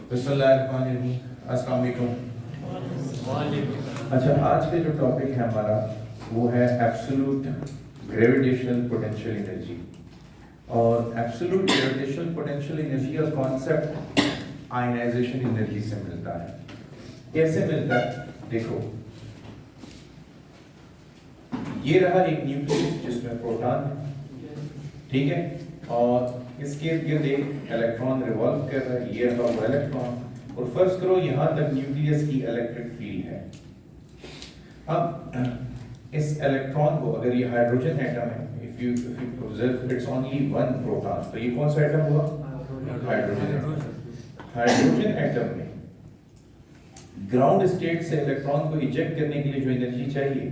अस्सलाम वालेकुम। अच्छा, आज का जो टॉपिक है हमारा वो है एब्सोल्यूट ग्रेविटेशनल पोटेंशियल एनर्जी। और एब्सोल्यूट ग्रेविटेशनल पोटेंशियल एनर्जी का कॉन्सेप्ट आयनाइजेशन एनर्जी से मिलता है। कैसे मिलता है? देखो, ये रहा एक न्यूक्लियस जिसमें प्रोटॉन है, ठीक है, और इसके इर्द एक इलेक्ट्रॉन रिवॉल्व कर रहा है। ये रहा वो इलेक्ट्रॉन, और फर्ज करो यहाँ तक न्यूक्लियस की इलेक्ट्रिक फील्ड है। अब इस इलेक्ट्रॉन को, अगर ये हाइड्रोजन एटम है, if you observe it's only one proton, तो ये कौन सा एटम हुआ? Hydrogen atom. हाइड्रोजन एटम में ग्राउंड स्टेट से इलेक्ट्रॉन को इजेक्ट करने के लिए जो एनर्जी चाहिए,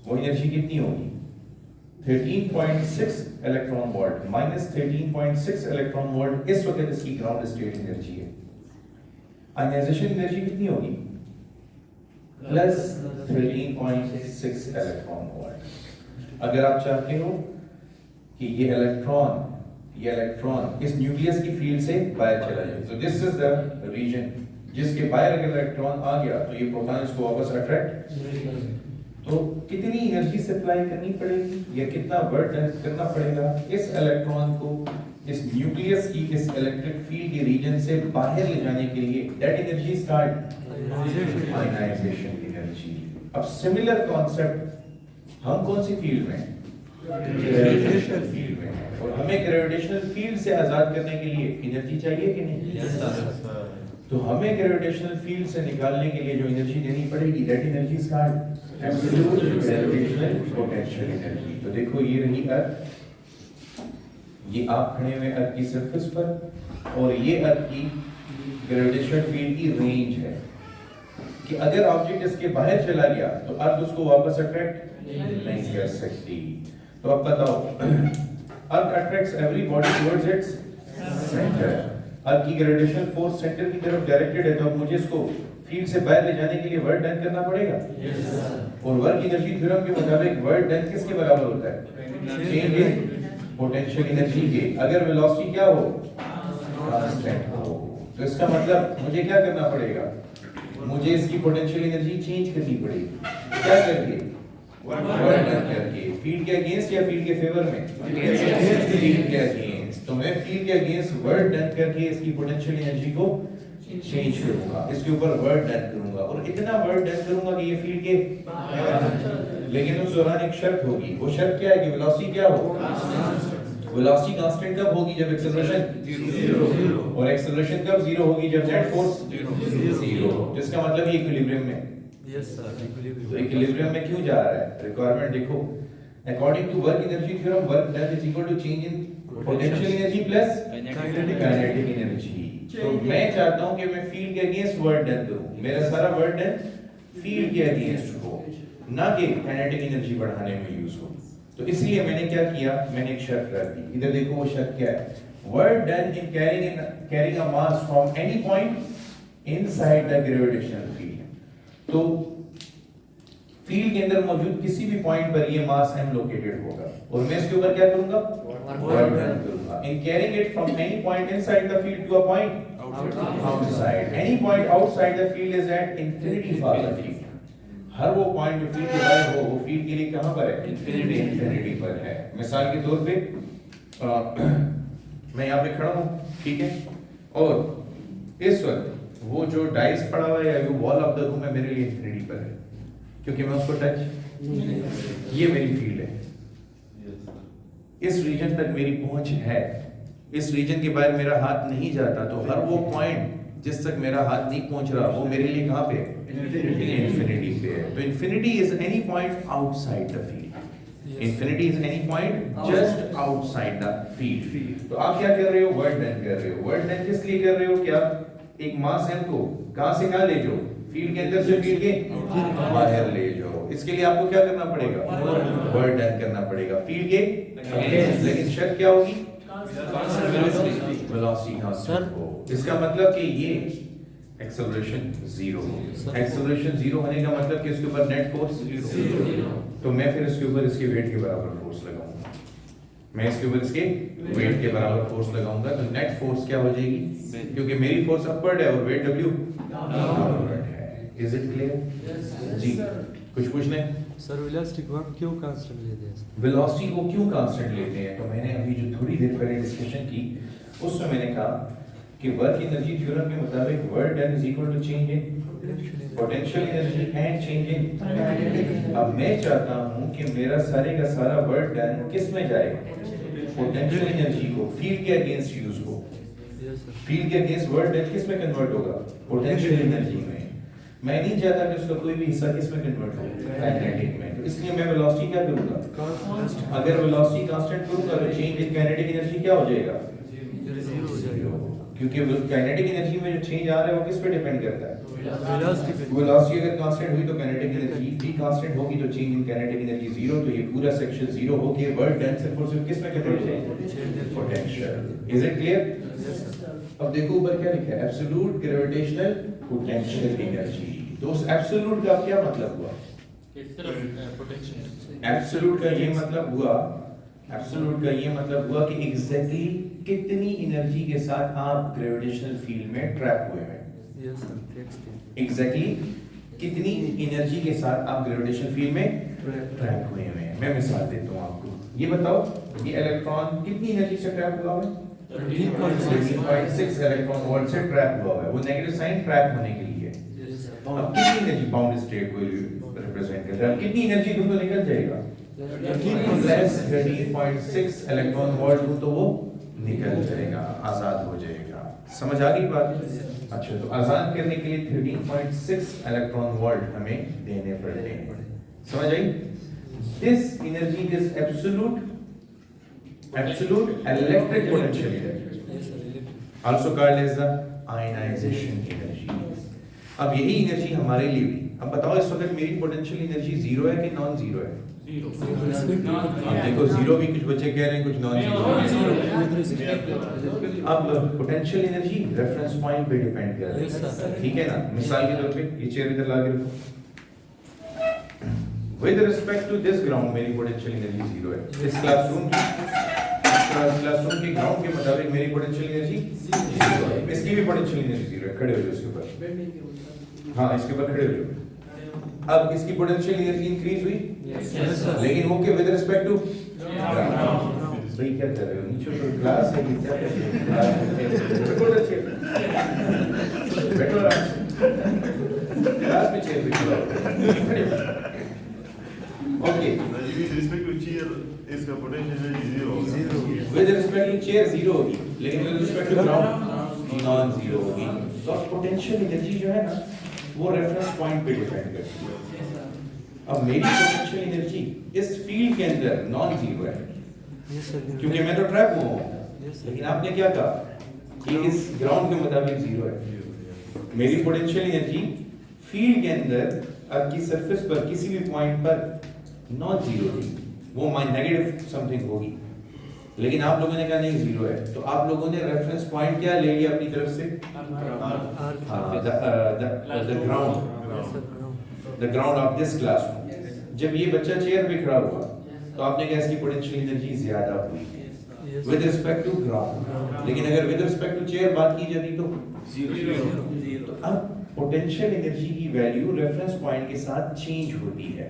वो एनर्जी कितनी होगी? 13.6 electron volt, minus 13.6 electron volt इस वक्त इसकी ग्राउंड स्टेट एनर्जी है। आयनाइजेशन एनर्जी कितनी होगी? Plus 13.6 electron volt. अगर आप चाहते हो कि ये इलेक्ट्रॉन इस न्यूक्लियस की फील्ड से बाहर चला जाए, तो दिस इज द रीजन जिसके बाहर अगर इलेक्ट्रॉन आ गया तो ये प्रोटॉन इसको वापस अट्रैक्ट, तो कितनी एनर्जी सप्लाई करनी पड़ेगी या कितना वर्क करना पड़ेगा इस इलेक्ट्रॉन को इस न्यूक्लियस की इस इलेक्ट्रिक फील्ड के रीजन से बाहर ले जाने के लिए? That energy is called ionisation energy. अब सिमिलर कॉन्सेप्ट हम कौन सी फील्ड में? ग्रेविटेशनल फील्ड में है, और हमें ग्रेविटेशनल फील्ड से आजाद करने के लिए एनर्जी चाहिए कि नहीं? yes, तो हमें ग्रेविटेशनल फील्ड से निकालने के लिए जो एनर्जी देनी पड़ेगी, that energy is called absolute gravitational potential energy. तो देखो, ये रही अर्थ, ये आप खड़े हुए अर्थ की सरफेस पर, और ये अर्थ की ग्रेविटेशनल फील्ड की रेंज है कि अगर ऑब्जेक्ट इसके बाहर चला गया तो अर्थ उसको वापस अट्रैक्ट नहीं कर सकती। तो अब बताओ, earth attracts every body towards its centre. Earth की ग्रेविटेशनल फोर्स सेंटर की तरफ डायरेक्टेड है, तो अब मुझे इसको फील्ड से बाहर ले जाने के लिए वर्क डन करना पड़ेगा। और वर्क एनर्जी थ्योरम के मुताबिक वर्क डन किसके बराबर होता है? चेंज इन पोटेंशियल एनर्जी के। अगर वेलोसिटी क्या हो? कांस्टेंट हो। तो इसका मतलब मुझे क्या करना पड़ेगा? मुझे इसकी पोटेंशियल एनर्जी चेंज करनी पड़ेगी। क्या करके? वर्क डन करके। फील्ड के अगेंस्ट या फील्ड के फेवर में? फील्ड के अगेंस्ट। तो मैं फील्ड के अगेंस्ट वर्क डन करके इसकी पोटेंशियल एनर्जी को चेंज करूंगा, इसके ऊपर वर्क डन करूंगा, और इतना वर्क डन करूंगा कि ये फील्ड के, लेकिन उस दौरान एक शर्त होगी। वो शर्त क्या है कि वेलोसिटी क्या हो? वेलोसिटी कांस्टेंट कब होगी? जब एक्सेलरेशन जीरो। और एक्सेलरेशन कब जीरो होगी? जब नेट फोर्स जीरो। जिसका मतलब ये इक्विलिब्रियम में। यस सर, तो इक्विलिब्रियम में क्यों जा रहा है? रिक्वायरमेंट देखो, according to work energy theorem, work done is equal to change in potential energy plus kinetic energy. तो मैं चाहता हूं कि मैं फील्ड के अगेंस्ट वर्क डन करूं, मेरा सारा वर्क डन फील्ड के अगेंस्ट हो, ना कि काइनेटिक एनर्जी बढ़ाने में यूज हो। तो इसलिए मैंने क्या किया, मैंने एक शर्त रख दी। इधर देखो वो शर्त क्या है? Work done in carrying a mass from any point inside the gravitational field. तो फील्ड के अंदर मौजूद किसी भी पॉइंट पर ये मास m लोकेटेड होगा, और मैं इसके ऊपर क्या करूंगा? वर्क डन करूंगा। In carrying it from any point inside the field to a point outside. Any point outside the field is at infinity for the field. हर वो पॉइंट जो फील्ड के बाहर हो, वो फील्ड के लिए कहां पर है? इंफिनिटी पर है। मिसाल के तौर पे मैं यहाँ पे खड़ा हूँ, ठीक है, और इस वक्त वो जो डाइस पड़ा हुआ है या वो वॉल ऑफ द रूम है, मेरे लिए इंफिनिटी पर है, क्योंकि मैं उसको टच, ये मेरी फील्ड है, इस रीजन तक मेरी पहुंच है, इस रीजन के बाहर मेरा हाथ नहीं जाता। तो हर वो पॉइंट जिस तक मेरा हाथ नहीं पहुंच रहा, वो मेरे लिए कहां पे? इंफिनिटी पे है। तो infinity is any point outside the field. Infinity is any point just outside the field. तो आप क्या कर रहे हो? वर्क डन कर रहे हो। वर्क डन किस लिए कर रहे हो? क्या एक मास m को कहां से कहां ले जाओ? फील्ड के अंदर से फील्ड के बाहर ले जाओ। इसके लिए आपको क्या करना पड़ेगा? वर्क डन करना पड़ेगा फील्ड के अगेंस्ट। लेकिन शर्त क्या होगी? वेलोसिटी कांस्टेंट हो। इसका मतलब कि ये एक्सेलरेशन जीरो हो। एक्सेलरेशन जीरो होने का मतलब कि इसके ऊपर नेट फोर्स जीरो। तो मैं फिर इसके ऊपर इसके वेट के बराबर फोर्स लगाऊंगा। मैं इसके ऊपर इसके वेट के बराबर फोर्स लगाऊंगा तो नेट फोर्स क्या हो जाएगी, क्योंकि मेरी फोर्स अपवर्ड है और वेट डब्ल्यू डाउनवर्ड है। इज इट क्लियर जी? कुछ पूछने? सर वेलोसिटी को हम क्यों कांस्टेंट लेते हैं? वेलोसिटी को क्यों कांस्टेंट लेते हैं? तो मैंने अभी जो थोड़ी देर पहले डिस्कशन की उसमें मैंने कहा कि वर्क एनर्जी थ्योरम के मुताबिक work done is equal to change in potential energy and change in. अब मैं चाहता हूं कि मेरा सारे का सारा वर्क डन किस में जाएगा? पोटेंशियल एनर्जी को फील्ड के अगेंस्ट यूज हो। फील्ड के अगेंस्ट वर्क डन किस में कन्वर्ट होगा? पोटेंशियल एनर्जी में। मैं नहीं चाहता कि उसका कोई भी हिस्सा किस में कन्वर्ट हो? काइनेटिक में। तो इसलिए मैं वेलोसिटी क्या करूंगा? अगर वेलोसिटी कांस्टेंट करूंगा तो चेंज इन काइनेटिक एनर्जी क्या हो जाएगा? क्योंकि काइनेटिक एनर्जी में जो चेंज आ रहा है वो किस पे डिपेंड करता है? वेलोसिटी अगर कांस्टेंट हुई तो काइनेटिक एनर्जी भी कांस्टेंट होगी, तो change in kinetic energy zero. तो ये पूरा सेक्शन जीरो हो के वर्क डन सिर्फ और सिर्फ किस में कन्वर्ट हो जाएगा? पोटेंशियल। Is it clear? अब देखो ऊपर क्या लिखा है, एब्सोल्यूट ग्रेविटेशनल पोटेंशियल एनर्जी। तो उस एब्सोल्यूट का क्या मतलब हुआ? एब्सोल्यूट का ये मतलब हुआ, एब्सोल्यूट का ये मतलब हुआ कि एग्जैक्टली कितनी एनर्जी के साथ आप ग्रेविटेशनल फील्ड में ट्रैप हुए हैं। Yes sir. एग्जैक्टली कितनी एनर्जी के साथ आप ग्रेविटेशनल फील्ड में ट्रैप हुए हैं। मैं मिसाल देता हूं आपको, ये बताओ ये इलेक्ट्रॉन कितनी एनर्जी से ट्रैप हुआ है? 13.6 इलेक्ट्रॉन वोल्ट से ट्रैप हुआ है। वो नेगेटिव साइन ट्रैप होने के लिए। अब कितनी एनर्जी बाउंड स्टेट को रिप्रेजेंट करता है? कितनी एनर्जी दूं तो निकल जाएगा? 13.6 इलेक्ट्रॉन वोल्ट दूं तो वो निकल जाएगा, आजाद हो जाएगा। समझ आ गई बात? अच्छा, तो आजाद करने के लिए 13.6 इलेक्ट्रॉन वोल्ट हमें देने पड़ते हैं। समझ आई? This energy is absolute electric potential energy, also called as the ionization energy। अब यही एनर्जी हमारे लिए भी, अब बताओ इस वक्त मेरी पोटेंशियल एनर्जी जीरो है कि नॉन जीरो है? अब देखो जीरो भी कुछ बच्चे कह रहे हैं, कुछ नॉन जीरो। अब पोटेंशियल एनर्जी रेफरेंस पॉइंट पे डिपेंड कर रही है, ठीक है ना? मिसाल के तौर पे ये चेयर इधर ला के रखो, with respect to this ground मेरी पोटेंशियल एनर्जी जीरो है। इस क्लासरूम के ग्राउंड के मुताबिक मेरी पोटेंशियल एनर्जी जीरो है। इसकी भी पोटेंशियल एनर्जी जीरो है। खड़े हो जाओ इसके ऊपर, हाँ इसके ऊपर खड़े हो जाओ। अब इसकी पोटेंशियल एनर्जी इंक्रीज हुई, लेकिन वो के विद रिस्पेक्ट टू भाई क्या कर रहे हो? नीचे तो क्लास है, क्या कर रहे हो? बैठो आराम से, क्लास में चेयर पे खड़े हो। Okay, with respect to chair इसका potential energy zero with respect to chair zero होगी, लेकिन with respect to ground non zero होगी। तो पोटेंशियल एनर्जी जो है ना वो रेफरेंस पॉइंट पे डिपेंड करती है। अब मेरी पोटेंशियल एनर्जी इस फील्ड के अंदर नॉन जीरो है, क्योंकि मैं तो ट्रैप हुआ हूँ। लेकिन आपने क्या कहा कि इस ग्राउंड के मुताबिक जीरो है। मेरी पोटेंशियल एनर्जी फील्ड के अंदर आपकी सरफेस पर किसी भी पॉइंट पर नॉट जीरो थी, वो नेगेटिव समथिंग होगी। लेकिन आप लोगों ने कहा नहीं जीरो है, तो आप लोगों ने रेफरेंस पॉइंट क्या ले लिया अपनी तरफ से? The ground of this classroom. जब ये बच्चा चेयर पे खड़ा हुआ तो आपने कहा इसकी पोटेंशियल एनर्जी ज्यादा हुई विद रिस्पेक्ट टू ग्राउंड। लेकिन अगर विद रिस्पेक्ट टू चेयर बात की जाती तो जीरो। तो अब पोटेंशियल एनर्जी की वैल्यू रेफरेंस पॉइंट के साथ चेंज होती है।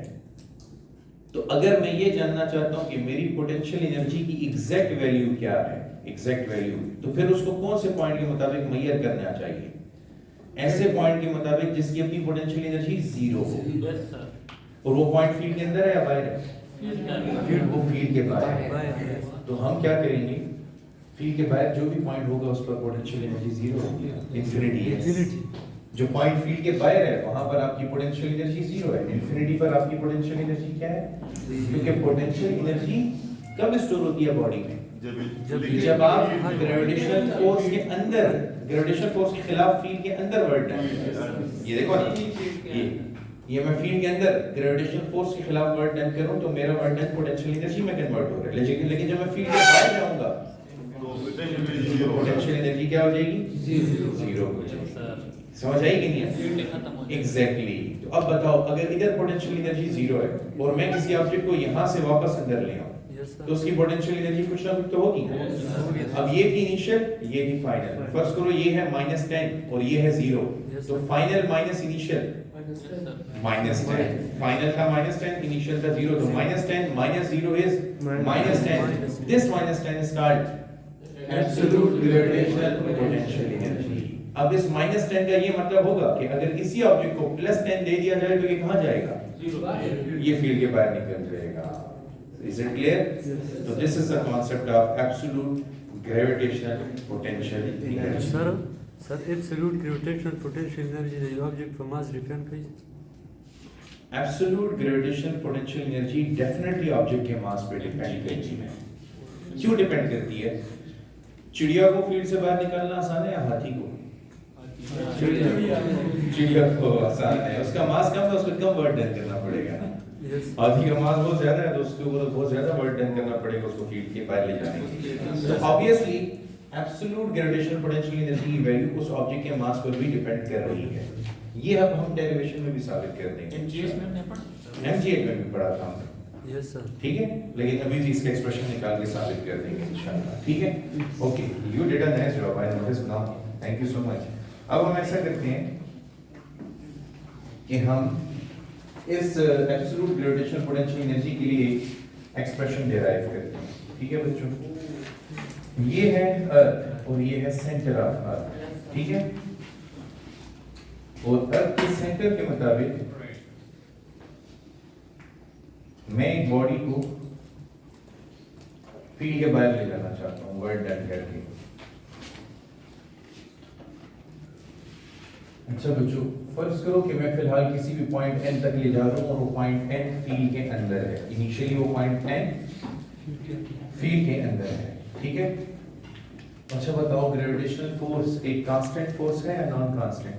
तो अगर मैं ये जानना चाहता हूं कि मेरी पोटेंशियल एनर्जी की एग्जैक्ट वैल्यू क्या है, एग्जैक्ट वैल्यू, तो फिर उसको कौन से पॉइंट के मुताबिक मेजर करना चाहिए? ऐसे पॉइंट के मुताबिक जिसकी अपनी पोटेंशियल एनर्जी जीरो हो। और वो पॉइंट फील्ड के अंदर है या बाहर है? वो फील्ड के बाहर है। तो हम क्या करेंगे, फील्ड के बाहर जो भी पॉइंट होगा उस पर पोटेंशियल एनर्जी जीरो होगी, इंफिनिटी है। जो पॉइंट फील्ड के बाहर है वहां पर आपकी पोटेंशियल एनर्जी जीरो है, इंफिनिटी पर आपकी पोटेंशियल एनर्जी क्या है? क्योंकि पोटेंशियल एनर्जी कब स्टोर होती है बॉडी में? जब आप ग्रेविटेशनल फोर्स के अंदर, ग्रेविटेशनल फोर्स के खिलाफ फील्ड के अंदर वर्क डन। ये देखो ना, ये मैं फील्ड के अंदर ग्रेविटेशनल फोर्स के खिलाफ वर्क डन करूं तो मेरा वर्क डन पोटेंशियल एनर्जी में कन्वर्ट हो रहा है। लेकिन जब मैं फील्ड के बाहर जाऊंगा तो पोटेंशियल एनर्जी क्या हो जाएगी? जीरो हो जाएगी। समझ आई कि नहीं? एग्जैक्टली। तो अब बताओ, अगर इधर पोटेंशियल एनर्जी जीरो है और मैं किसी ऑब्जेक्ट को यहां से वापस अंदर ले आऊं Yes, sir. तो उसकी पोटेंशियल एनर्जी कुछ ना कुछ तो होगी ना। Yes. अब ये थी इनिशियल, ये थी फाइनल। फर्स्ट करो ये है -10 और ये है 0, Yes, तो sir. Final minus initial -10, final था -10, इनिशियल था 0, तो -10 - 0 is -10। This -10 is called absolute gravitational potential energy. अब इस -10 का ये मतलब होगा कि अगर किसी ऑब्जेक्ट को +10 दे दिया जाए तो ये कहां जाएगा? ये फील्ड के बाहर निकल जाएगा। Is it clear? So this is the concept of absolute gravitational potential energy. Sir, absolute gravitational potential energy the object for mass different कैसे? Absolute gravitational potential energy definitely object के मास पे डिपेंड करती है। क्यों डिपेंड करती है? चिड़िया को फील्ड से बाहर निकालना आसान है या हाथी को? चिड़िया को आसान है, उसका मास कम है, उसको कम वर्क डन करना पड़ेगा ना। Yes. हाथी का मास बहुत ज्यादा है तो उसके ऊपर बहुत ज्यादा वर्क डन करना पड़ेगा उसको फील्ड के बाहर ले जाने के लिए। तो obviously absolute gravitational potential energy की वैल्यू उस ऑब्जेक्ट के मास पर भी डिपेंड कर रही है। ये अब हम डेरिवेशन में भी साबित कर देंगे। एमजीएच में भी पढ़ा था हमने। Yes, sir. ठीक है, लेकिन अभी भी इसका एक्सप्रेशन निकाल के साबित कर देंगे इंशाल्लाह। ठीक है, okay, you did a nice job, I notice now, thank you so much. अब हम ऐसा करते हैं कि हम इस एब्सोल्यूट ग्रेविटेशनल पोटेंशियल एनर्जी के लिए एक्सप्रेशन डिराइव करते हैं। ठीक है बच्चों, ये है अर्थ और ये है सेंटर ऑफ अर्थ। ठीक है, और अर्थ के सेंटर के मुताबिक मैं एक बॉडी को फील्ड के बाहर ले जाना चाहता हूँ वर्क डन करके। अच्छा बच्चों, फर्ज करो कि मैं फिलहाल किसी भी पॉइंट n तक ले जा रहा हूँ और वो पॉइंट n फील्ड के अंदर है। इनिशियली वो पॉइंट n फील्ड के अंदर है। ठीक है, अच्छा बताओ ग्रेविटेशनल फोर्स एक कांस्टेंट फोर्स है या non constant?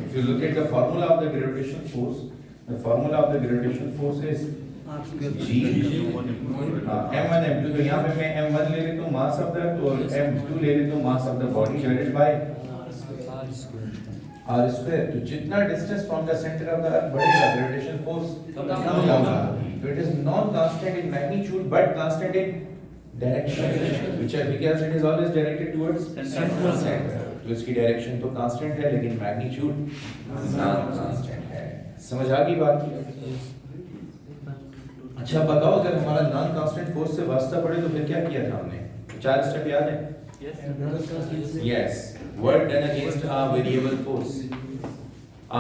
If you look at the formula of the gravitational force, the formula of the gravitational force is G m1 m2। तो यहाँ पे मैं m1 ले लेता हूँ मास ऑफ द अर्थ और m2 ले लेता हूँ mass of the body divided by r square. तो जितना distance from the centre of the earth बढ़ेगा ग्रेविटेशनल फोर्स कम होगा। तो it is non constant in magnitude but constant in direction which is because it is always directed towards center। तो इसकी direction तो constant है लेकिन मैग्नीट्यूड नॉन कांस्टेंट है। समझ आ गई बात? अच्छा बताओ, अगर हमारा नॉन कांस्टेंट फोर्स से वास्ता पड़े तो फिर क्या किया था हमने? 4 स्टेप याद है? Yes, work done against a variable force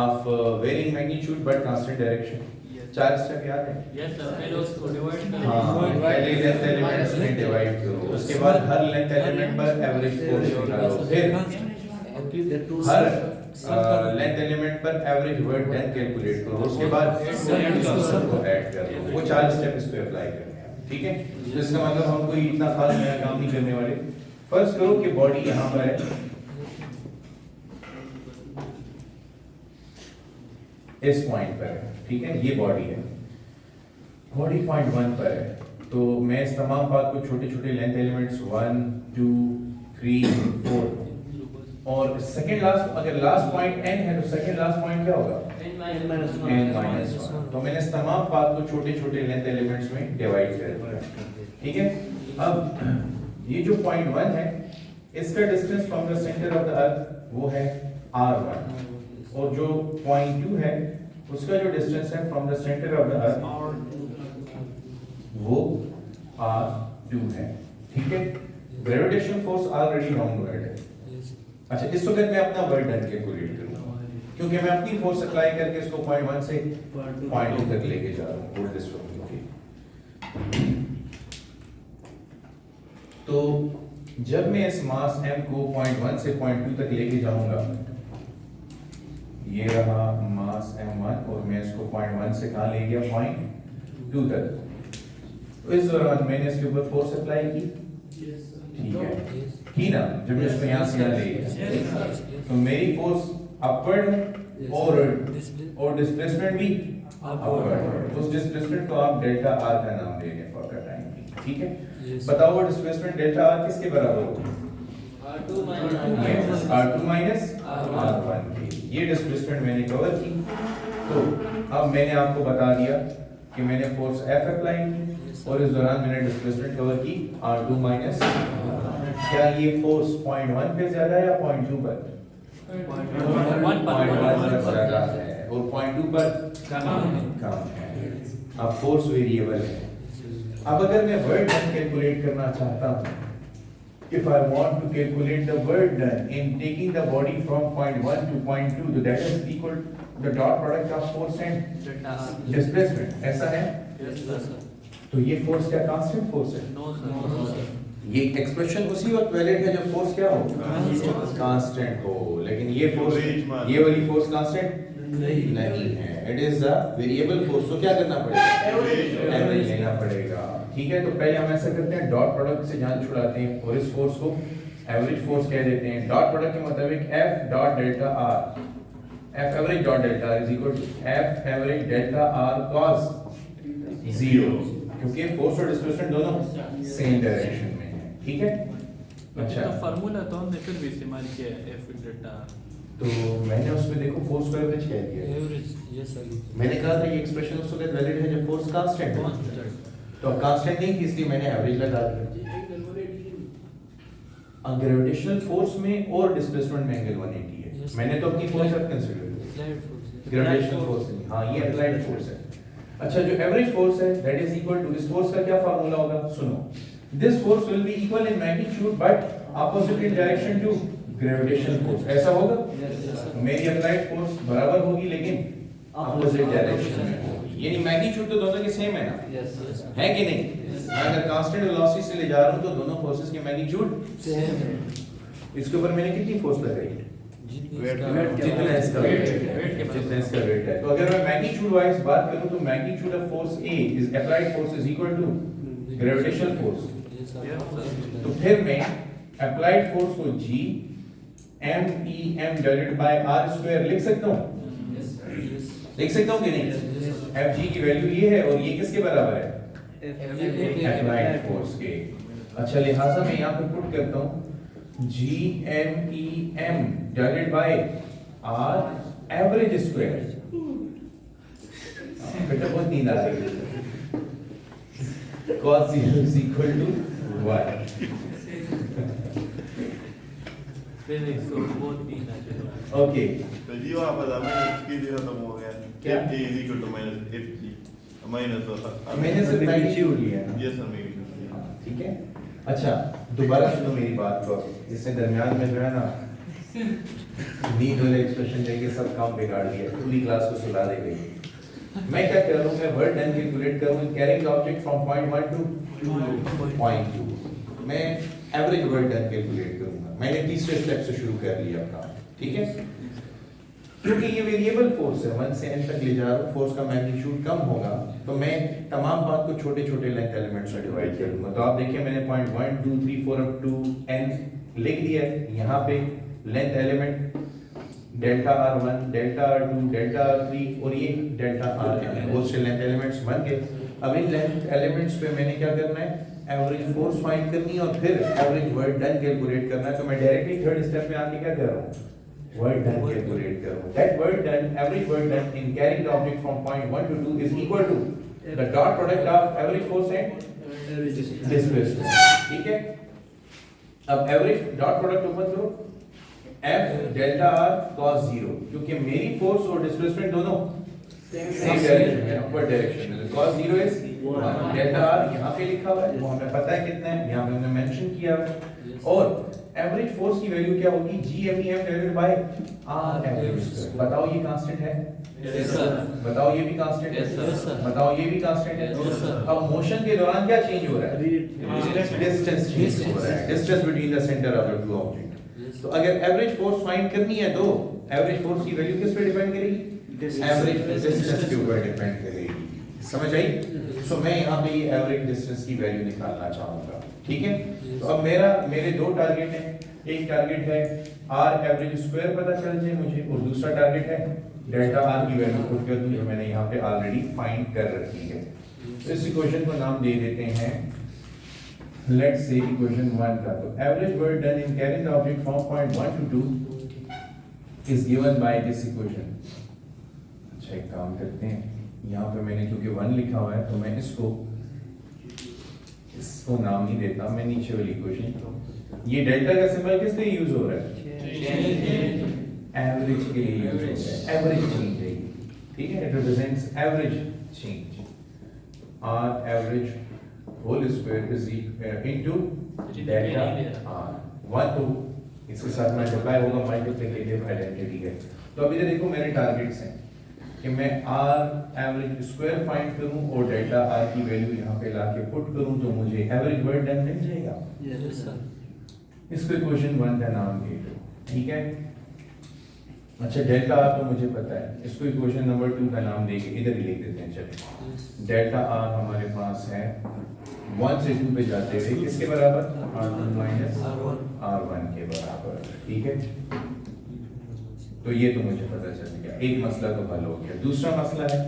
of varying magnitude but constant direction. 4 step याद है? हाँ, पहले लेंथ एलिमेंट्स में डिवाइड करो, उसके बाद हर लेंथ एलिमेंट पर एवरेज फोर्स निकालो, फिर हर लेंथ एलिमेंट पर एवरेज वर्क डन कैलकुलेट करो, उसके बाद को ऐड करो। वो 4 स्टेप इस पे अप्लाई करने हैं। ठीक है, तो इसका मतलब हम कोई इतना खास नया काम नहीं करने वाले। फर्ज करो कि बॉडी यहाँ पर है, इस पॉइंट पर है। ठीक है, ये बॉडी है, बॉडी पॉइंट 1 पर है। तो मैं इस तमाम बात को छोटे छोटे लेंथ एलिमेंट्स 1 2 3 4 और सेकंड लास्ट, अगर लास्ट पॉइंट n है तो सेकंड लास्ट पॉइंट क्या होगा? n-1। तो मैंने इस तमाम बात को छोटे छोटे लेंथ एलिमेंट्स में डिवाइड कर दिया। ठीक है, अब ये जो पॉइंट 1 है इसका distance from the centre of the earth वो है r1 और जो पॉइंट 2 है उसका जो डिस्टेंस है from the centre of the earth वो r2 है। ठीक है, gravitational force already noun word है। अच्छा, इस वक्त मैं अपना वर्क डन कैलकुलेट करूंगा क्योंकि मैं अपनी फोर्स अप्लाई करके इसको पॉइंट 1 से पॉइंट 2 तक लेके जा रहा हूं। Hold this for me. Okay, तो जब मैं इस मास m को पॉइंट 1 से पॉइंट 2 तक लेके जाऊंगा, ये रहा मास m1 और मैं इसको पॉइंट 1 से कहां ले गया? पॉइंट 2 तक। तो इस दौरान मैंने इसके ऊपर फोर्स अप्लाई की। ठीक है की ना, जब मैं इसको यहाँ से यहाँ ले गया तो मेरी फोर्स अपवर्ड है और डिस्प्लेसमेंट भी अपवर्ड। उस डिस्प्लेसमेंट को आप डेल्टा आर का नाम दे दें फॉर द टाइम। ठीक है, बताओ वो डिस्प्लेसमेंट डेल्टा आर किसके बराबर होगा? R2 minus R1। ये डिस्प्लेसमेंट मैंने कवर की। तो अब मैंने आपको बता दिया कि मैंने फोर्स F अप्लाई की और इस दौरान मैंने डिस्प्लेसमेंट कवर की R2 माइनस। क्या ये फोर्स 0.1 पे ज्यादा है या 0.2 पर? 0.1 पर ज्यादा है और 0.2 पर कम है। अब फोर्स वेरिएबल है। अब अगर मैं वर्क डन कैलकुलेट करना चाहता हूँ, if I want to calculate the work done in taking the body from point 1 to point 2, so that is equal to the dot product of force and displacement, ऐसा है? तो ये force क्या constant force है? ये expression उसी वक्त valid है जब फोर्स क्या हो? कांस्टेंट हो। लेकिन ये फोर्स, ये वाली फोर्स कांस्टेंट नहीं है, it is a variable force. तो क्या करना पड़ेगा? एवरेज लेना पड़ेगा। ठीक है, तो पहले हम ऐसा करते हैं, डॉट प्रोडक्ट से जान छुड़ाते हैं और इस फोर्स को एवरेज फोर्स कह देते हैं। डॉट प्रोडक्ट के मुताबिक F dot delta R, F average dot delta R is equal to F average delta R cos 0, क्योंकि फोर्स और डिस्प्लेसमेंट दोनों सेम डायरेक्शन में है। ठीक है, अच्छा, तो फार्मूला तो हमने फिर भी इस्तेमाल किया है F डेल्टा। तो मैंने उसमें देखो फोर्स को एवरेज कह दिया। Average yes sir. मैंने कहा था ये एक्सप्रेशन उस वक्त वैलिड है जब फोर्स कांस्टेंट हो। तो कांस्टेंट नहीं थी इसलिए मैंने एवरेज लगा दिया। ग्रेविटेशनल फोर्स में और डिस्प्लेसमेंट में एंगल 180 है। Yes. मैंने तो अपनी फोर्स अब कंसीडर की, अप्लाइड फोर्स। ग्रेविटेशनल फोर्स नहीं। हां, ये अप्लाइड फोर्स है। अच्छा, जो एवरेज फोर्स है दैट इज इक्वल टू, इस फोर्स का क्या फार्मूला होगा? सुनो, this force will be equal in magnitude but opposite in direction to gravitational force. ऐसा होगा? मेरी अप्लाइड फोर्स बराबर होगी लेकिन ऑपोजिट डायरेक्शन में होगी। यानी मैग्नीट्यूड तो दोनों के सेम है ना? है कि नहीं? मैं अगर कांस्टेंट वेलोसिटी से ले जा रहा हूं तो दोनों फोर्सेस के मैग्नीट्यूड सेम है। इसके ऊपर मैंने कितनी फोर्स लगाई है? जितना इसका वेट है, जितना इसका वेट है। तो अगर मैं मैग्नीट्यूड वाइज बात करूं तो magnitude of force A is applied force is equal to gravitational force. तो फिर मैं अप्लाइड फोर्स को G M divided by R square लिख सकता हूं? लिख सकता हूं कि नहीं? Fg की वैल्यू ये है और ये किसके बराबर है? अप्लाइड फोर्स के। अच्छा, लिहाजा मैं यहाँ पे पुट करता हूँ GMEM divided by R average square. बेटा बहुत नींद आ रही है। cos 0 is equal to 1। फिर एक तो बहुत भी ना चलो। ओके, तो जी वहाँ पर माइनस की जगह खत्म हो गया। क्या? F is equal to minus FG minus होता। मैंने सिर्फ मैग्नीट्यूड लिया है ना? यस सर, मैं ठीक है। अच्छा, दोबारा सुनो मेरी बात को। इससे दरमियान में जो है ना नींद वाले एक्सप्रेशन देके सब काम बिगाड़ दिया, पूरी क्लास को सुला दे गई। मैं क्या कर रहा हूँ, मैं वर्क डन कैलकुलेट कर रहा हूँ carrying the object from point 1 two point 2। मैं एवरेज वर्क डन कैलकुलेट करूंगा। मैंने तीसरे स्टेप से शुरू कर लिया अपना। ठीक है, क्योंकि ये वेरिएबल फोर्स है, 1 से n तक ले जा रहा हूँ, फोर्स का मैग्नीट्यूड कम होगा तो मैं तमाम बात को छोटे छोटे लेंथ एलिमेंट्स में डिवाइड कर दूंगा। तो आप देखिए मैंने पॉइंट 1 2 3 4 अप टू n लिख दिया है। यहाँ पे length element delta R1, delta R2, delta R3 और ये डेल्टा R बहुत से लेंथ एलिमेंट्स बन गए। अब इन लेंथ एलिमेंट्स पे मैंने क्या करना है? एवरेज फोर्स फाइंड करनी है और फिर एवरेज वर्क डन कैलकुलेट करना है। तो मैं डायरेक्टली थर्ड स्टेप में आके क्या कर रहा हूँ? Work done calculate करो। That work done, average work done in carrying the object from point 1 to 2 is equal to the dot product of average force and displacement। ठीक है, अब average dot product ऊपर करो F delta R cos 0, क्योंकि मेरी force और displacement दोनों same direction में, अपवर्ड डायरेक्शन में। cos 0 is 1, delta R यहाँ पे लिखा हुआ है, वो हमें पता है कितना है, यहाँ पे हमने मेंशन किया हुआ है। और एवरेज फोर्स की वैल्यू क्या होगी? GMEM divided by R average. बताओ ये कांस्टेंट है? Yes sir. बताओ ये भी कांस्टेंट है? Yes, sir. बताओ ये भी कांस्टेंट है? Yes, sir. अब मोशन के दौरान क्या चेंज हो रहा है? डिस्टेंस चेंज हो रहा है, distance between the centre of the two object. तो अगर एवरेज फोर्स फाइंड करनी है तो एवरेज फोर्स की वैल्यू किस पे डिपेंड करेगी? एवरेज डिस्टेंस के ऊपर डिपेंड करेगी। समझ आई? सो मैं यहाँ पे ये एवरेज डिस्टेंस की वैल्यू निकालना चाहूंगा। ठीक है, तो अब मेरे दो टारगेट हैं। एक टारगेट है R एवरेज स्क्वायर पता चल जाए मुझे, और दूसरा टारगेट है डेल्टा R की वैल्यू पुट कर दूं जो मैंने यहाँ पे ऑलरेडी फाइंड कर रखी है। तो इस इक्वेशन को नाम दे देते हैं, लेट्स से इक्वेशन 1 का। तो average work done in carrying the object from point 1 to 2 is given by this equation. अच्छा एक काम करते हैं, यहाँ पे मैंने क्योंकि 1 लिखा हुआ है तो मैं इसको नाम नहीं देता, मैं नीचे वाली इक्वेशन, ये डेल्टा का सिंबल किस लिए यूज हो रहा है? एवरेज के लिए यूज हो रहा है, एवरेज चेंज है ये, ठीक है, it represents average change. R average whole square is into delta R 1 2 इसके साथ मल्टीप्लाई होगा, मल्टीप्लिकेटिव आइडेंटिटी है। तो अभी देखो मेरे टारगेट्स हैं कि मैं आर एवरेज स्क्वायर फाइंड करूं और डेल्टा आर की वैल्यू यहां पे लाके पुट करूं तो मुझे एवरेज वर्ड डन मिल जाएगा। Yes, sir. इसको इक्वेशन 1 का नाम दे दो, ठीक है। अच्छा डेल्टा आर तो मुझे पता है, इसको इक्वेशन नंबर 2 का नाम देके इधर ही लिख देते हैं। चलो डेल्टा आर हमारे पास है 1 से 2 पे जाते हुए किसके बराबर? r2 माइनस r1 के बराबर, ठीक है। तो ये तो मुझे पता चल गया, एक मसला तो हल हो गया। दूसरा मसला है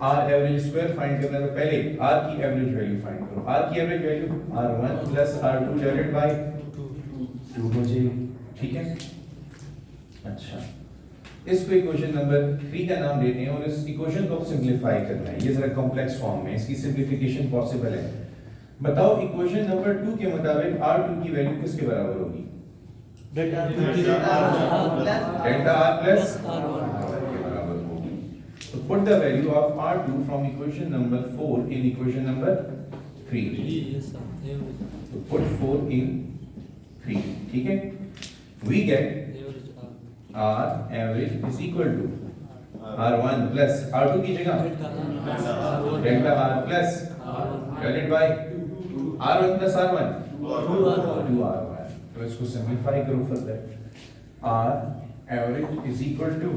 आर एवरेज स्क्वायर फाइंड करना है, तो पहले आर की एवरेज वैल्यू फाइंड करो। आर की average value r1 plus r2 divided by 2 हो जाएगी, ठीक है। अच्छा इसको इक्वेशन नंबर 3 का नाम देते हैं और इस इक्वेशन को सिंपलीफाई करना है, ये जरा कॉम्प्लेक्स फॉर्म में, इसकी सिंपलीफिकेशन पॉसिबल है। बताओ इक्वेशन नंबर 2 के मुताबिक r2 की वैल्यू किसके बराबर होगी? डेल्टा आर प्लस r1 के बराबर होगी। तो put the value of r2 from equation number 4 in equation number 3। Yes, sir. Average. तो पुट 4 इन 3, ठीक है। We get Average R. r average is equal to r1 plus r2 की जगह delta r plus divided by r1 plus r1 2r1। तो इसको simplify करो further, r average is equal to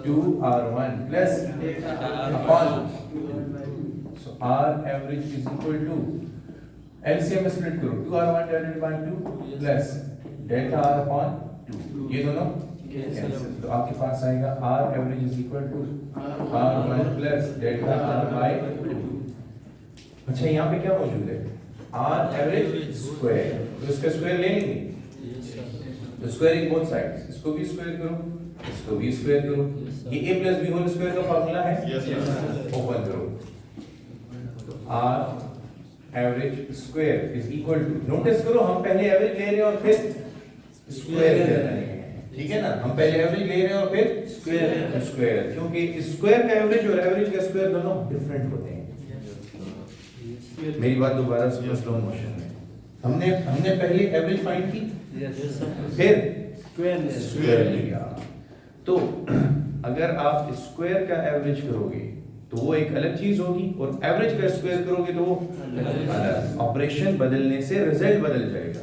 2r1 plus upon, so r average is equal to LCM split करो, 2r1 divided by 2 plus delta r upon 2, ये दोनों cancel, तो आपके पास आएगा r average is equal to r1 plus delta r by 2। अच्छा यहाँ पे क्या मौजूद है? r एवरेज स्क्वायर, तो इसका स्क्वायर ले लेंगे, Yes, sir. तो स्क्वायर इन बोथ साइड्स, इसको भी स्क्वायर करो, इसको भी स्क्वायर करो। ये a plus b whole square का फार्मूला है, ओपन करो। तो r average square is equal to, notice करो हम पहले एवरेज ले रहे हैं और फिर स्क्वायर कर रहे हैं, ठीक है ना। हम पहले एवरेज ले रहे हैं और फिर स्क्वायर, क्योंकि स्क्वायर का एवरेज और एवरेज का स्क्वायर दोनों डिफरेंट होते हैं। मेरी बात दोबारा समझ, स्लो मोशन में हमने पहले एवरेज फाइंड की, Yes, sir. फिर स्क्वायर लिया। तो अगर आप स्क्वायर का एवरेज करोगे तो वो एक अलग चीज होगी, और एवरेज का स्क्वायर करोगे तो वो अलग, ऑपरेशन बदलने से रिजल्ट बदल जाएगा।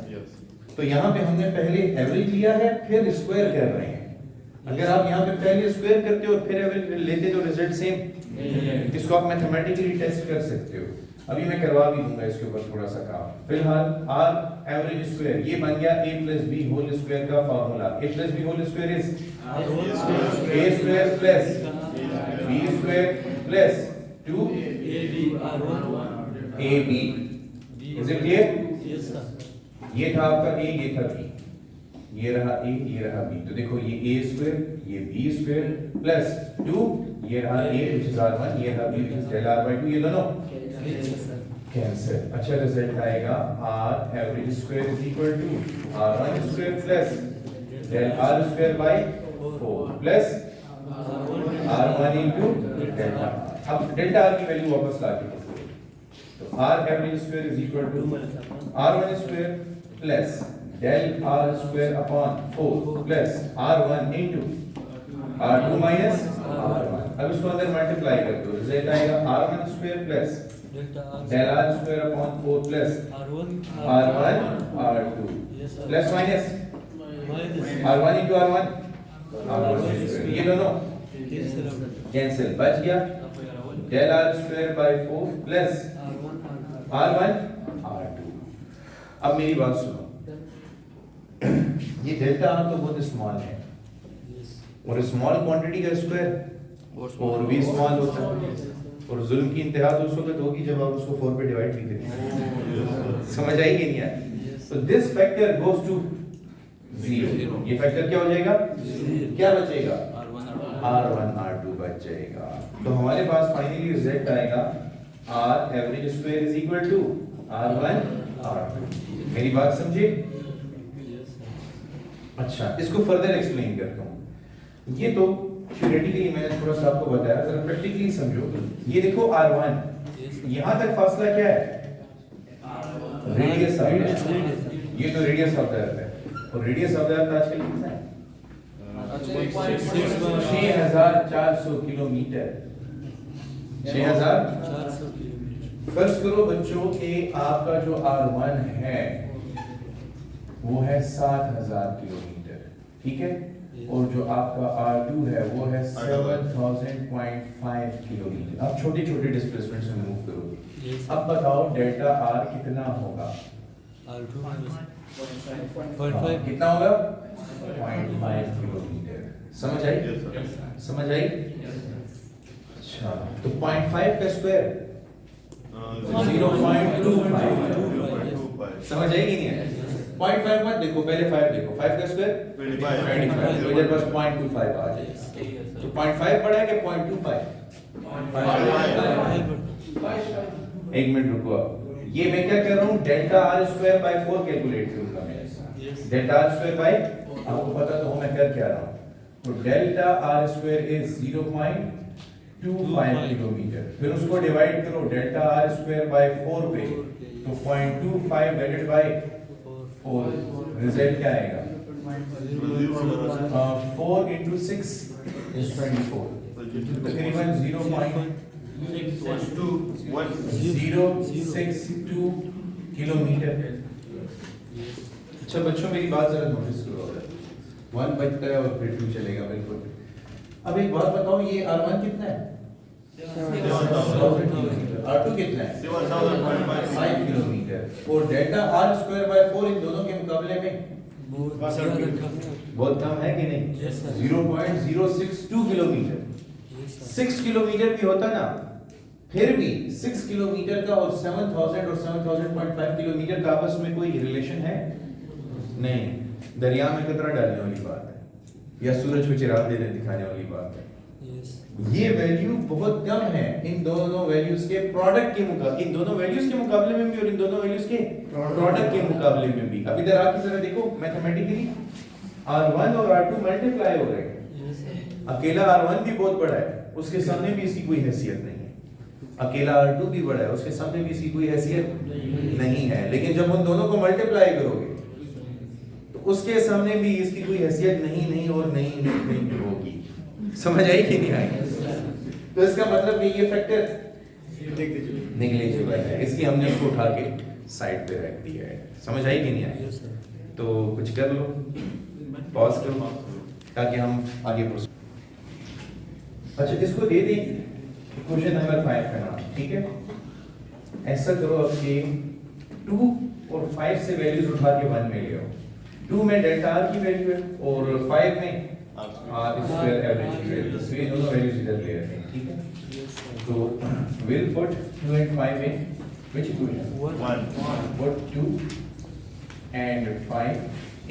तो यहाँ पे हमने पहले एवरेज लिया है फिर स्क्वायर कर रहे हैं। अगर आप यहाँ पे पहले स्क्वायर करते हो और फिर एवरेज लेते तो रिजल्ट सेम, इसको आप मैथमेटिकली टेस्ट कर सकते हो। अभी मैं करवा भी दूंगा इसके ऊपर थोड़ा सा काम। फिलहाल r एवरेज स्क्वायर ये बन गया a plus b whole square का formula. a plus b whole square is a square plus b square plus 2ab। Is it clear? Yes, sir. ये था आपका a, ये था b, ये रहा a, ये रहा b। तो देखो ये a स्क्वायर, ये b स्क्वायर प्लस 2, ये रहा a which is r1, ये रहा b which is del r by 2, ये दोनों कैंसिल। अच्छा रिजल्ट आएगा r average square is equal to r1 square plus del r square by 4 plus r1 into delta. अब delta r की value वापस लाके तो r average square is equal to r1 square plus del r square upon 4 plus r1 into r2 minus r1। अब इसको अंदर multiply कर दो, रिजल्ट आएगा r1 square plus Delta R. del r square upon 4 plus R1. r1 r2 Yes, sir. Plus minus Minus. r1 into r1 square, ये दोनों Yes, sir. Cancel, बच गया del r square by 4 plus R1. r1 r2। अब मेरी बात सुनो, ये delta r तो बहुत स्मॉल है, Yes. और स्मॉल क्वांटिटी का स्क्वायर और भी स्मॉल होता है, और जुल्म की इंतहा तो उस वक्त होगी जब आप उसको 4 पे डिवाइड भी करें। समझ आएगी नहीं यार? तो दिस फैक्टर गोज टू 0, ये फैक्टर क्या हो जाएगा? क्या बचेगा? R1 R2 बच जाएगा। तो हमारे पास फाइनली रिजल्ट आएगा R average square is equal to R1 R2। मेरी बात समझे? अच्छा, इसको फर्दर एक्सप्लेन करता हूँ। ये तो थ्योरेटिकली मैंने थोड़ा सा आपको बताया, जरा प्रैक्टिकली समझो। ये देखो R1, यहाँ तक फासला क्या है? Radius of the earth. ये तो रेडियस ऑफ द अर्थ है, और रेडियस ऑफ द अर्थ आजकल कितना है? 6400 किलोमीटर। 6400। फर्ज करो बच्चों कि आपका जो R1 है वो है 7000 किलोमीटर, ठीक है? और जो आपका R2 है वो है 7000.5 किलोमीटर। अब छोटे छोटे डिस्प्लेसमेंट से मूव करो। अब बताओ डेल्टा R कितना होगा? कितना होगा? 0.5 किलोमीटर। समझ आई? Yes, sir. समझ आई? अच्छा, तो 0.5 का स्क्वायर 0.25। समझ आई कि नहीं है? 0.5 मत देखो, पहले 5 देखो। 5 का स्क्वायर 25। तो इधर बस 0.25 आ जाएगा। तो 0.5 पड़ा है कि 0.25? एक मिनट रुको। अब ये मैं क्या कर रहा हूँ? Delta R square by 4 calculate करूंगा मैं। डेल्टा R स्क्वायर बाय, आपको पता तो हो मैं कर क्या रहा हूँ। तो delta R square is 0.25 kilometre. फिर उसको डिवाइड करो डेल्टा R स्क्वायर बाय 4 पे, तो 0.25 डिवाइडेड बाय 4, रिजल्ट क्या आएगा? 4 into 6 is 24। तकरीबन 0.062 किलोमीटर। अच्छा बच्चों, मेरी बात जरा नोटिस करो। 1 बचता है और फिर 2 चलेगा, बिल्कुल। अब एक बात बताओ, ये R1 कितना है? 7000 किलोमीटर। R2 कितना है? 5 किलोमीटर। और डेल्टा R स्क्वायर बाय 4 इन दोनों के मुकाबले में बहुत कम है कि नहीं? 0.062 किलोमीटर। 6 किलोमीटर भी होता ना, फिर भी 6 किलोमीटर का और 7000 और 7000.5 किलोमीटर का आपस में कोई रिलेशन है? नहीं। दरिया में कतरा डालने वाली बात है, या सूरज को चिराग देने दिखाने वाली बात है। ये वैल्यू बहुत कम है इन दोनों वैल्यूज के प्रोडक्ट के मुकाबले, इन दोनों वैल्यूज के मुकाबले में भी और इन दोनों वैल्यूज के प्रोडक्ट के मुकाबले में भी। अब इधर आके जरा देखो, मैथमेटिकली R1 और R2 मल्टीप्लाई हो रहे हैं। अकेला R1 भी बहुत बड़ा है, उसके सामने भी इसकी कोई हैसियत नहीं है। अकेला R2 भी बड़ा है, उसके सामने भी इसकी कोई हैसियत नहीं है। लेकिन जब उन दोनों को मल्टीप्लाई करोगे तो उसके सामने भी इसकी कोई हैसियत नहीं और नहीं होगी। समझ आई कि नहीं आई? तो इसका मतलब कि ये फैक्टर नेग्लिजिबल है, इसलिए हमने उसको उठा के साइड पे रख दिया है। समझ आई कि नहीं आई? तो कुछ कर लो, पॉज करो ताकि हम आगे प्रोसीड। अच्छा, इसको दे दें क्वेश्चन नंबर 5 का नाम, ठीक है? ऐसा करो अब कि 2 और 5 से वैल्यूज उठा के 1 में ले आओ। 2 में डेल्टा R की वैल्यू है और 5 में R स्क्वायर एवरेज की वैल्यू। तो ये दोनों वैल्यूज इधर ले आते हैं, ठीक है? तो we'll put 2 and 5 in which equation? 1. Put 2 and 5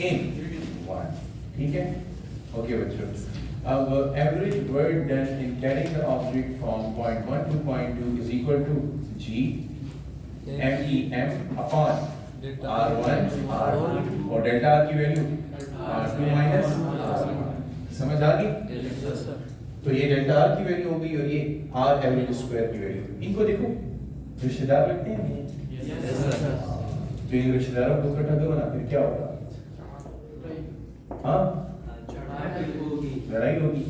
in 1, ठीक है? ओके बच्चों, अब average work done in carrying the object from point 1 to point 2 is equal to G MEM upon R1 R2 और डेल्टा R की value R2 minus R1। समझ आ गई? तो ये डेल्टा R की वैल्यू हो गई और ये R एवरेज स्क्वायर की वैल्यू। इनको देखो, रिश्तेदार लगते हैं। तो इन रिश्तेदारों को इकट्ठा करो ना, फिर क्या होगा? हाँ, लड़ाई होगी।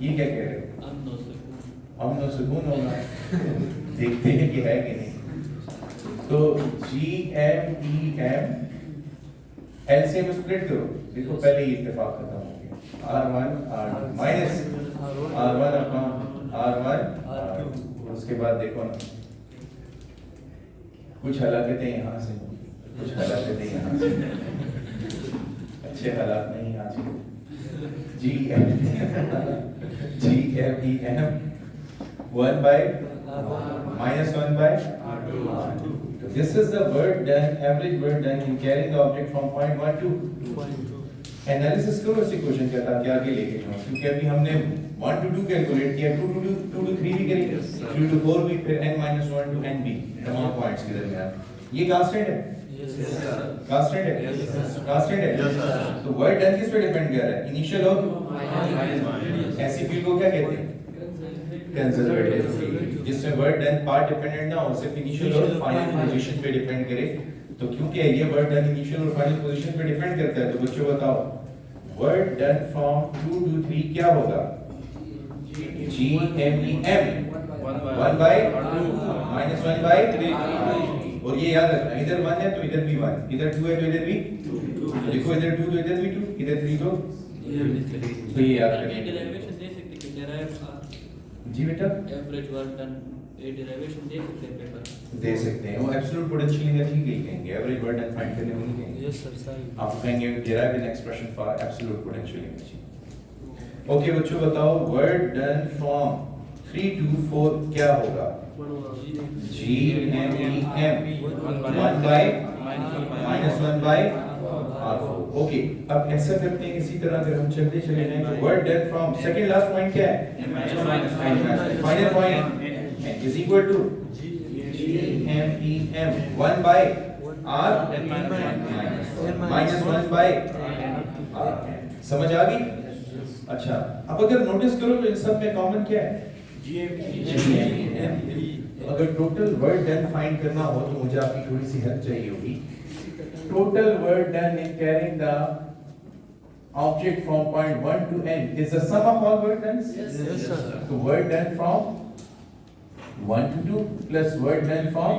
ये क्या कह रहे हो? अमन और सुकून होगा। देखते हैं कि है कि नहीं। तो GMEM एलसीएम स्प्लिट करो। देखो पहले ये इत्तेफाक खत्म हो गया। R1 R2 minus R1 upon R1 R2। उसके बाद देखो ना, कुछ हलाकतें यहाँ से, कुछ हलाकतें यहाँ से, अच्छे हालात नहीं आज के। GMEM 1 by minus 1 by R2। This is the work done, average work done in carrying the object from point 1 to analysis करो इस इक्वेशन का ताकि आगे लेके जाओ, क्योंकि अभी हमने 1 to 2 कैलकुलेट किया, 2 to 3 भी करेंगे, 3 to 4 भी, फिर n - 1 to n भी, तमाम पॉइंट्स के दरमियान। ये कांस्टेंट है, कांस्टेंट है, कांस्टेंट है। तो वर्ड डन किस पे डिपेंड कर रहा है? इनिशियल और ऐसी फील्ड को क्या कहते हैं? कंजर्वेटिव फील्ड, जिसमें वर्ड डन पार्ट डिपेंडेंट ना हो, सिर्फ इनिशियल और फाइनल पोजीशन पे डिपेंड करे। तो क्योंकि ये वर्ड डन इनिशियल और फाइनल पोजीशन पे डिपेंड करता है, तो बच्चों बताओ वर्ड डन फ्रॉम 2 to 3 क्या होगा? GMEM 1 by minus 1 by 3। और ये याद रखना, इधर 1 है तो इधर भी 1, इधर 2 है तो इधर भी 2। देखो इधर 2 तो इधर भी 2, इधर 3 तो ये याद रखना। डेरिवेशन दे सकते कि डेराइव जी बेटा एवरेज वर्क डन ये डेरिवेशन दे सकते हैं पेपर दे सकते हैं। वो एब्सोल्यूट पोटेंशियल एनर्जी के लिए कहेंगे, एवरेज वर्ड डन फाइंड करने में नहीं कहेंगे। Yes, sir, sorry. आप कहेंगे derive an expression for absolute potential energy. Okay बच्चों बताओ वर्ड डन फ्रॉम 3 to 4 क्या होगा? GMEM 1 by minus 1 by R4। Okay अब ऐसा करते हैं, इसी तरह अगर हम चलते चले जाएं तो word done from second last point क्या है? Final point is equal to GMEM 1 by R minus 1 by R। समझ आ गई? अच्छा अब अगर नोटिस करो तो इन सब में कॉमन क्या है? GMEM। तो अगर टोटल वर्ड डन फाइंड करना हो तो मुझे आपकी थोड़ी सी हेल्प चाहिए होगी। Total word done in carrying the object from point 1 to n is the sum of all work done? Yes, sir. So word done from 1 to 2 plus word done from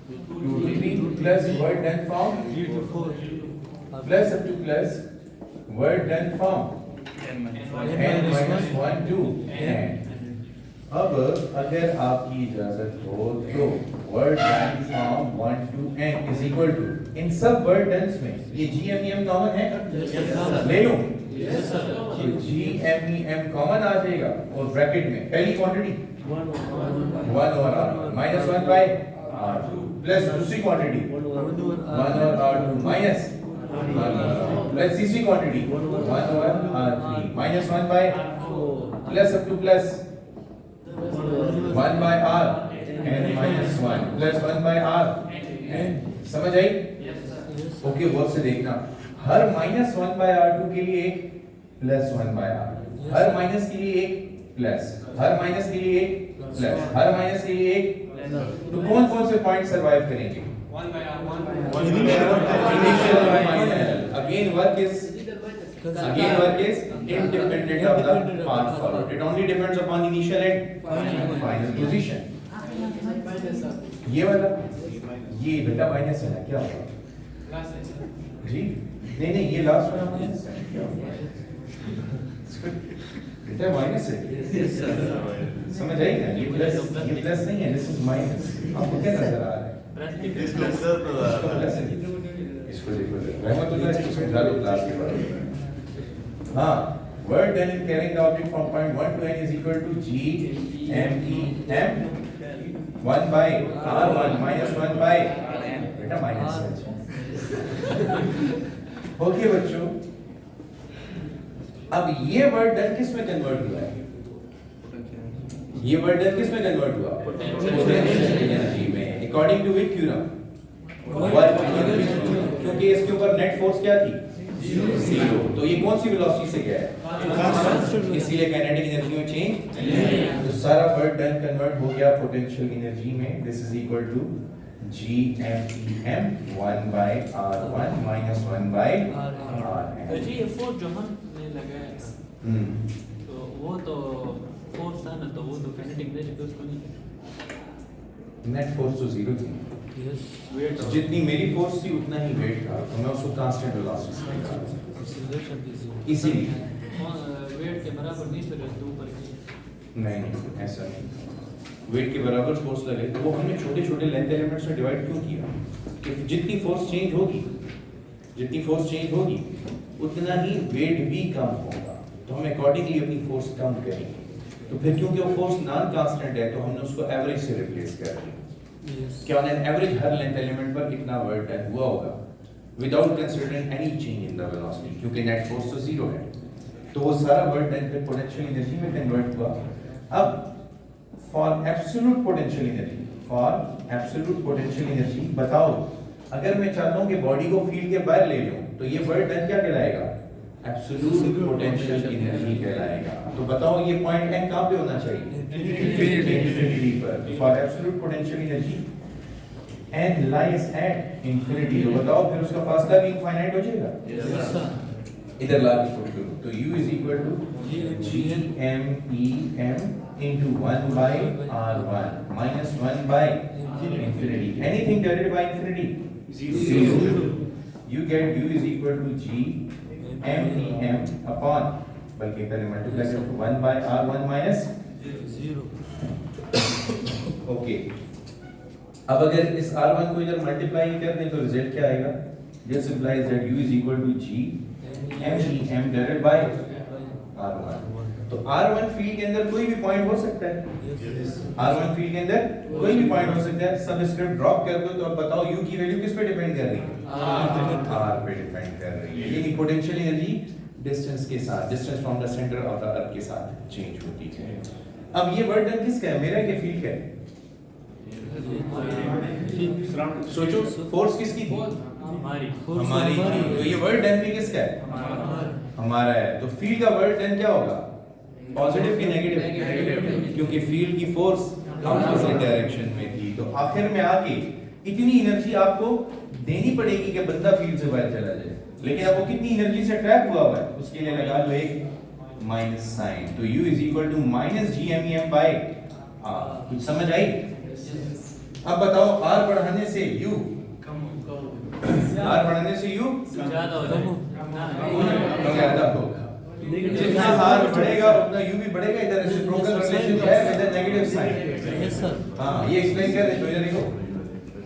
2 to 3 plus word done from 3 to 4. plus up to plus word done from n minus 1 to n। अब अगर आपकी इजाजत हो तो word done from 1 to n is equal to, इन सब word done में ये GMEM common है? ले लो। Yes, sir. तो GMEM कॉमन आ जाएगा और ब्रैकेट में पहली quantity 1 over R minus 1 by R2 plus दूसरी quantity 1 over R2 minus plus तीसरी quantity 1 over R3 minus 1 by plus up to plus 1 by R and minus 1 plus 1 by R and समझ आई? Okay work से देखना, हर minus 1 by R2 के लिए एक plus 1 by R, her minus के लिए एक प्लस, हर माइनस के लिए एक प्लस, हर माइनस के लिए एक। तो कौन कौन से पॉइंट सरवाइव करेंगे? 1 by R 1 by Initial and final. Again work is independent of the path followed. It only depends upon initial and final position. ये वाला ये बेटा माइनस है ना, क्या होगा? जी नहीं ये लास्ट वाला माइनस है, क्या होगा? बेटा माइनस है, समझ आई ना? ये प्लस नहीं है, दिस इज माइनस। आपको क्या नजर आ रहा है? इसको सर प्लस है। इसको देखो रहमतुल्लाह, इसको समझा लो क्लास के बाद। हाँ word done in carrying the object from point 1 to n is equal to GMEM 1 by R1 minus 1 by बेटा माइनस है। ओके बच्चों अब ये वर्ड डन किस में कन्वर्ट हुआ है? ये वर्ड डन किस में कन्वर्ट हुआ? पोटेंशियल एनर्जी में। According to which theorem? क्योंकि इसके ऊपर नेट फोर्स क्या थी? 0। तो ये कौन सी वेलोसिटी से गया है? इसीलिए काइनेटिक एनर्जी में चेंज। तो सारा वर्ड डन कन्वर्ट हो गया पोटेंशियल एनर्जी में। This is equal to GMEM 1 by R1 minus 1 by तो Rn। जी ये फोर्स जो हमने लगाया था तो वो तो फोर्स था ना, तो वो तो काइनेटिक एनर्जी तो उसको नहीं नेट फोर्स तो 0 थी। Yes. वेट जितनी मेरी फोर्स थी उतना ही वेट था, तो मैं उसको कांस्टेंट वेलोसिटी से निकाल Acceleration is zero. इसीलिए वेट के बराबर नहीं फिर उसके ऊपर की नहीं ऐसा नहीं, वेट के बराबर फोर्स लगे तो वो हमने छोटे छोटे लेंथ एलिमेंट्स में डिवाइड क्यों किया? कि जितनी फोर्स चेंज होगी उतना ही वेट भी कम होगा, तो हम अकॉर्डिंगली अपनी फोर्स कम करेंगे। तो फिर क्योंकि वो फोर्स नॉन कांस्टेंट है तो हमने उसको एवरेज से रिप्लेस कर दिया। Yes. क्या on an average her length element पर कितना वर्क डन हुआ होगा? Without considering any change in the velocity, क्योंकि नेट फोर्स तो जीरो है, तो वो सारा वर्क डन फिर पोटेंशियल एनर्जी में कन्वर्ट हुआ। अब for absolute potential energy, for absolute potential energy बताओ, अगर मैं चाहता हूं कि बॉडी को फील्ड के बाहर ले जाऊं तो ये वर्क डन क्या कहलाएगा? एब्सोल्यूट पोटेंशियल एनर्जी कहलाएगा। तो बताओ ये पॉइंट एन कहां पे होना चाहिए? इंफिनिटी पर। For absolute potential energy an lies at infinity, तो बताओ फिर उसका फासला भी इनफाइनाइट हो जाएगा? Yes, sir. इधर ला के पुट करो, तो u is equal to GMEM into 1 by R1 minus 1 by infinity. Anything divided by infinity? Zero. You get u is equal to GMEM upon, बल्कि पहले मल्टीप्लाई करो, 1 by R1 minus 0. ओके। अब अगर इस R1 को इधर मल्टीप्लाई कर दें तो रिजल्ट क्या आएगा? This implies that u is equal to GMEM divided by R1. तो R1 फील्ड के अंदर कोई भी पॉइंट हो सकता है। R1 फील्ड के अंदर कोई भी पॉइंट हो सकता है। सबस्क्रिप्ट ड्रॉप कर दो तो अब बताओ u की वैल्यू किस पे डिपेंड कर रही है? R पे डिपेंड कर रही है। यानी पोटेंशियल एनर्जी डिस्टेंस के साथ, distance from the centre of the earth के साथ चेंज होती है। अब ये वर्क डन किसका है? मेरा क्या फील्ड का है? सोचो, फोर्स किसकी थी? हमारी हमारी थी। तो ये वर्क डन भी किसका है? हमारा है। तो फील्ड का वर्क डन क्या होगा? पॉजिटिव की नेगेटिव? क्योंकि फील्ड की फोर्स अपोजिट डायरेक्शन में थी। तो आखिर में आके इतनी एनर्जी आपको देनी पड़ेगी कि बंदा फील्ड से बाहर चला जाए, लेकिन अब वो कितनी एनर्जी से ट्रैप हुआ हुआ है, उसके लिए लगा लो एक माइनस साइन। तो u is equal to minus GMEM by r। कुछ समझ आई? अब बताओ r बढ़ाने से u, r बढ़ाने से u ज्यादा हो ज्यादा होगा। जितना r बढ़ेगा उतना u भी बढ़ेगा। इधर रेसिप्रोकल रिलेशन है with the negative sign. Yes, sir. हाँ, ये एक्सप्लेन कर दे। तो इधर देखो,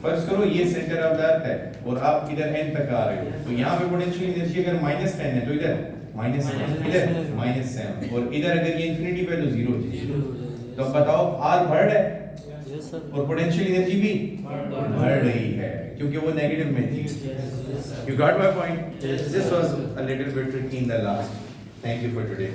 फर्स्ट करो ये सेंटर ऑफ द अर्थ है और आप इधर n तक आ रहे हो, तो यहाँ पे पोटेंशियल एनर्जी अगर -10 है तो इधर -7, इधर -7, और इधर अगर ये इंफिनिटी पे तो 0 हो जाएगी। तो अब बताओ r बढ़ रहा है Yes, sir. और पोटेंशियल एनर्जी भी बढ़ रही है क्योंकि वो नेगेटिव में थी। You got my point? This was a little bit tricky in the last. Thank you for today.